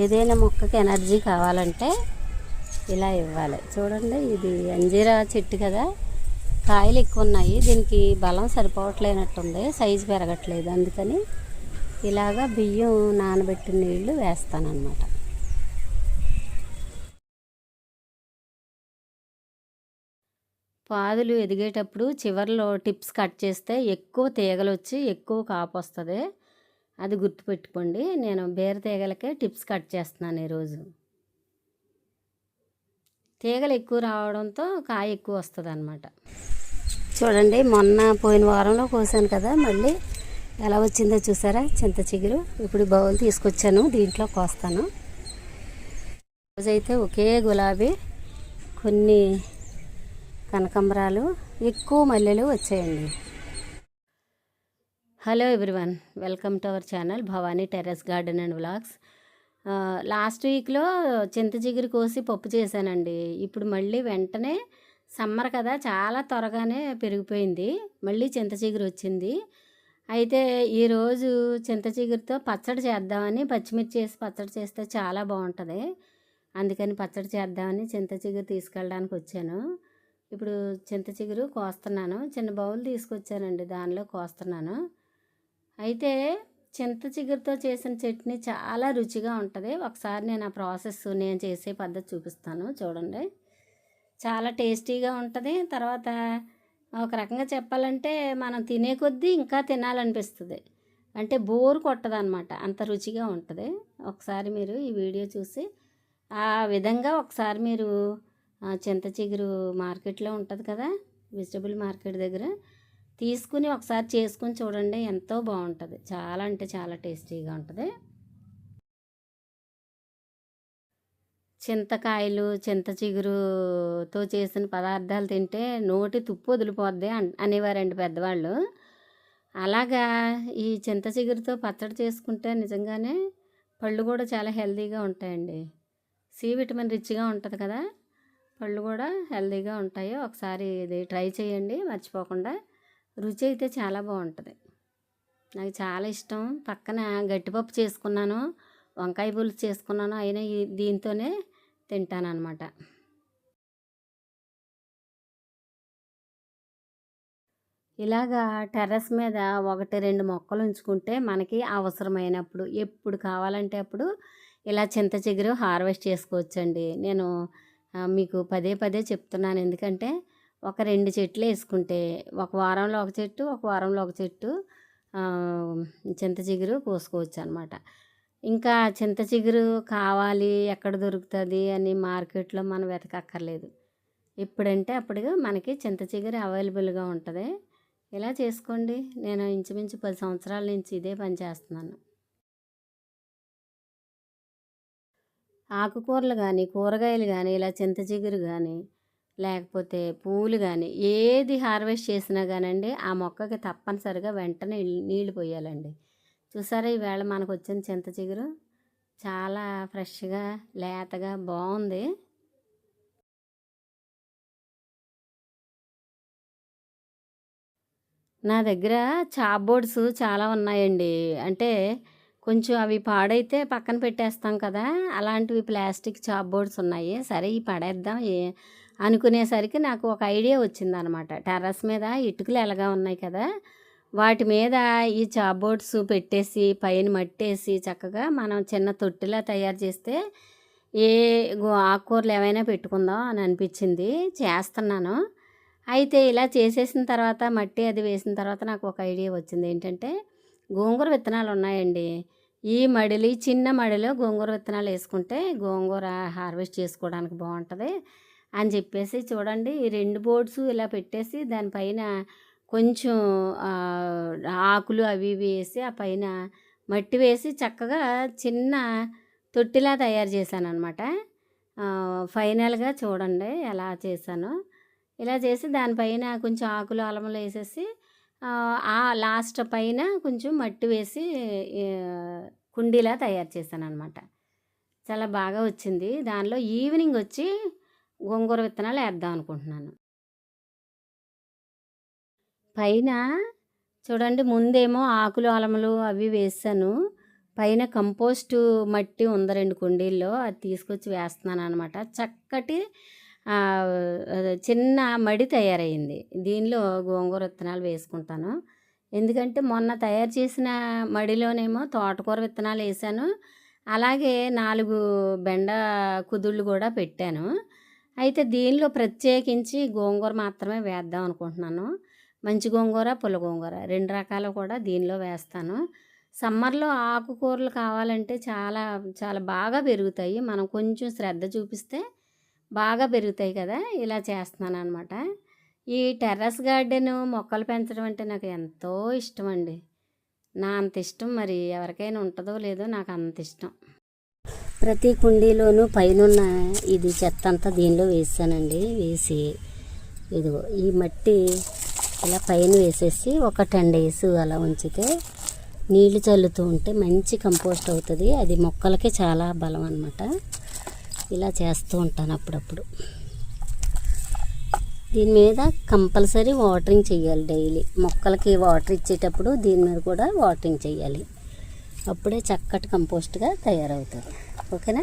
ఏదైనా మొక్కకి ఎనర్జీ కావాలంటే ఇలా ఇవ్వాలి. చూడండి, ఇది అంజీరా చెట్టు కదా, కాయలు ఎక్కువ ఉన్నాయి. దీనికి బలం సరిపోవట్లేనట్టుంది, సైజు పెరగట్లేదు. అందుకని ఇలాగా బియ్యం నానబెట్టిన నీళ్లు వేస్తానన్నమాట. పాదులు ఎదిగేటప్పుడు చివర్లో టిప్స్ కట్ చేస్తే ఎక్కువ తీగలు వచ్చి ఎక్కువ కాపు వస్తుంది. అది గుర్తుపెట్టుకోండి. నేను బీర తీగలకే టిప్స్ కట్ చేస్తున్నాను ఈరోజు. తీగలు ఎక్కువ రావడంతో కాయ ఎక్కువ వస్తుంది అన్నమాట. చూడండి, మొన్న పోయిన వారంలో కోసాను కదా, మళ్ళీ ఎలా వచ్చిందో చూసారా చింత చిగురు. ఇప్పుడు బౌల్ తీసుకొచ్చాను, దీంట్లో కోస్తాను. రోజైతే ఒకే గులాబీ, కొన్ని కనకాంబరాలు, ఎక్కువ మల్లెలు వచ్చాయండి. Hello everyone, welcome to our channel Bhavani terrace garden and vlogs. Last వీక్లో చింత చిగురు కోసి పప్పు చేశానండి. ఇప్పుడు మళ్ళీ వెంటనే సమ్మర్ కదా, చాలా త్వరగానే పెరిగిపోయింది. మళ్ళీ చింత చిగురు వచ్చింది. అయితే ఈరోజు చింత చిగురుతో పచ్చడి చేద్దామని, పచ్చిమిర్చి వేసి పచ్చడి చేస్తే చాలా బాగుంటుంది. అందుకని పచ్చడి చేద్దామని చింత చిగురు తీసుకెళ్ళడానికి వచ్చాను. ఇప్పుడు చింత చిగురు కోస్తున్నాను. చిన్న బౌల్ తీసుకొచ్చానండి, దానిలో కోస్తున్నాను. అయితే చింత చిగురుతో చేసిన చట్నీ చాలా రుచిగా ఉంటుంది. ఒకసారి నేను ఆ ప్రాసెస్, నేను చేసే పద్ధతి చూపిస్తాను, చూడండి. చాలా టేస్టీగా ఉంటుంది. తర్వాత ఒక రకంగా చెప్పాలంటే మనం తినే కొద్దీ ఇంకా తినాలనిపిస్తుంది. అంటే బోరు కొట్టదనమాట, అంత రుచిగా ఉంటుంది. ఒకసారి మీరు ఈ వీడియో చూసి ఆ విధంగా ఒకసారి మీరు చింత చిగురు మార్కెట్లో ఉంటుంది కదా, వెజిటబుల్ మార్కెట్ దగ్గర తీసుకుని ఒకసారి చేసుకుని చూడండి, ఎంతో బాగుంటుంది. చాలా అంటే చాలా టేస్టీగా ఉంటుంది. చింతకాయలు, చింత చిగురుతో చేసిన పదార్థాలు తింటే నోటి తుప్పు వదిలిపోద్ది అనేవారండి పెద్దవాళ్ళు. అలాగా ఈ చింత చిగురుతో పచ్చడి చేసుకుంటే నిజంగానే పళ్ళు కూడా చాలా హెల్తీగా ఉంటాయండి. సి విటమిన్ రిచ్గా ఉంటుంది కదా, పళ్ళు కూడా హెల్తీగా ఉంటాయి. ఒకసారి ఇది ట్రై చేయండి మర్చిపోకుండా. రుచి అయితే చాలా బాగుంటుంది. నాకు చాలా ఇష్టం. పక్కన గట్టిపప్పు చేసుకున్నాను, వంకాయ పులుసు చేసుకున్నాను, అయినా దీంతోనే తింటానన్నమాట. ఇలాగా టెర్రస్ మీద 1-2 మొక్కలు ఉంచుకుంటే మనకి అవసరమైనప్పుడు ఎప్పుడు కావాలంటే అప్పుడు ఇలా చింత చిగురు హార్వెస్ట్ చేసుకోవచ్చండి. నేను మీకు పదే పదే చెప్తున్నాను. ఎందుకంటే ఒక 2 చెట్లు వేసుకుంటే ఒక వారంలో ఒక చెట్టు, ఒక వారంలో ఒక చెట్టు చింత చిగురు కోసుకోవచ్చు అనమాట. ఇంకా చింత చిగురు కావాలి, ఎక్కడ దొరుకుతుంది అని మార్కెట్లో మనం వెతకక్కర్లేదు. ఎప్పుడంటే అప్పుడు మనకి చింత చిగురు అవైలబుల్గా ఉంటుంది. ఇలా చేసుకోండి. నేను ఇంచుమించు 10 సంవత్సరాల నుంచి ఇదే పని చేస్తున్నాను. ఆకుకూరలు కానీ, కూరగాయలు కానీ, ఇలా చింత చిగురు కానీ, లేకపోతే పూలు కానీ, ఏది హార్వెస్ట్ చేసినా కానండి ఆ మొక్కకి తప్పనిసరిగా వెంటనే నీళ్లు పోయాలండి. చూసారా, ఈవేళ మనకు వచ్చిన చింత చిగురు చాలా ఫ్రెష్గా, లేతగా బాగుంది. నా దగ్గర చాప్ బోర్డ్స్ చాలా ఉన్నాయండి. అంటే కొంచెం అవి పాడైతే పక్కన పెట్టేస్తాం కదా, అలాంటివి ప్లాస్టిక్ చాప్ బోర్డ్స్ ఉన్నాయి. సరే ఈ పడేద్దాం అనుకునేసరికి నాకు ఒక ఐడియా వచ్చిందనమాట. టెర్రస్ మీద ఇటుకలు ఎలాగా ఉన్నాయి కదా, వాటి మీద ఈ చాప్ బోర్డ్స్ పెట్టేసి పైన మట్టేసి చక్కగా మనం చిన్న తొట్టిలా తయారు చేస్తే ఏ ఆకుకూరలు ఏమైనా పెట్టుకుందాం అని అనిపించింది. చేస్తున్నాను. అయితే ఇలా చేసేసిన తర్వాత మట్టి అది వేసిన తర్వాత నాకు ఒక ఐడియా వచ్చింది. ఏంటంటే గోంగూర విత్తనాలు ఉన్నాయండి. ఈ మడిలి చిన్న మడిలో గోంగూర విత్తనాలు వేసుకుంటే గోంగూర హార్వెస్ట్ చేసుకోవడానికి బాగుంటుంది అని చెప్పేసి, చూడండి ఈ 2 బోర్డ్స్ ఇలా పెట్టేసి దానిపైన కొంచెం ఆకులు అవి ఇవి వేసి ఆ పైన మట్టి వేసి చక్కగా చిన్న తొట్టిలా తయారు చేశాను అనమాట. ఫైనల్గా చూడండి ఎలా చేశానో. ఇలా చేసి దానిపైన కొంచెం ఆకులు అలములు వేసేసి ఆ లాస్ట్ పైన కొంచెం మట్టి వేసి కుండీలా తయారు చేశాను అనమాట. చాలా బాగా వచ్చింది. దానిలో ఈవినింగ్ వచ్చి గోంగూర విత్తనాలు వేద్దాం అనుకుంటున్నాను. పైన చూడండి, ముందేమో ఆకులు అలములు అవి వేసాను. పైన కంపోస్టు మట్టి ఉంది 2 కుండీల్లో, అది తీసుకొచ్చి వేస్తున్నాను అనమాట. చక్కటి చిన్న మడి తయారైంది. దీనిలో గోంగూర విత్తనాలు వేసుకుంటాను. ఎందుకంటే మొన్న తయారు చేసిన మడిలోనేమో తోటకూర విత్తనాలు వేసాను, అలాగే 4 బెండ కుదుళ్ళు కూడా పెట్టాను. అయితే దీనిలో ప్రత్యేకించి గోంగూర మాత్రమే వేద్దాం అనుకుంటున్నాను. మంచి గోంగూర, పుల్ల గోంగూర 2 రకాలు కూడా దీనిలో వేస్తాను. సమ్మర్లో ఆకుకూరలు కావాలంటే చాలా చాలా బాగా పెరుగుతాయి. మనం కొంచెం శ్రద్ధ చూపిస్తే బాగా పెరుగుతాయి కదా, ఇలా చేస్తున్నాను అనమాట. ఈ టెర్రస్ గార్డెన్ మొక్కలు పెంచడం అంటే నాకు ఎంతో ఇష్టం అండి. నా అంత ఇష్టం మరి ఎవరికైనా ఉంటుందో లేదో, నాకు అంత ఇష్టం. ప్రతి కుండీలోనూ పైనున్న ఇది చెత్త అంతా దీనిలో వేసానండి. వేసి ఇదిగో ఈ మట్టి ఇలా పైన వేసేసి ఒక 10 days అలా ఉంచితే నీళ్లు చల్లుతూ ఉంటే మంచి కంపోస్ట్ అవుతుంది. అది మొక్కలకి చాలా బలం అన్నమాట. ఇలా చేస్తూ ఉంటాను అప్పుడప్పుడు. దీని మీద కంపల్సరీ వాటరింగ్ చేయాలి డైలీ. మొక్కలకి వాటర్ ఇచ్చేటప్పుడు దీని మీద కూడా వాటరింగ్ చేయాలి. అప్పుడే చక్కటి కంపోస్ట్గా తయారవుతుంది. ఓకేనా?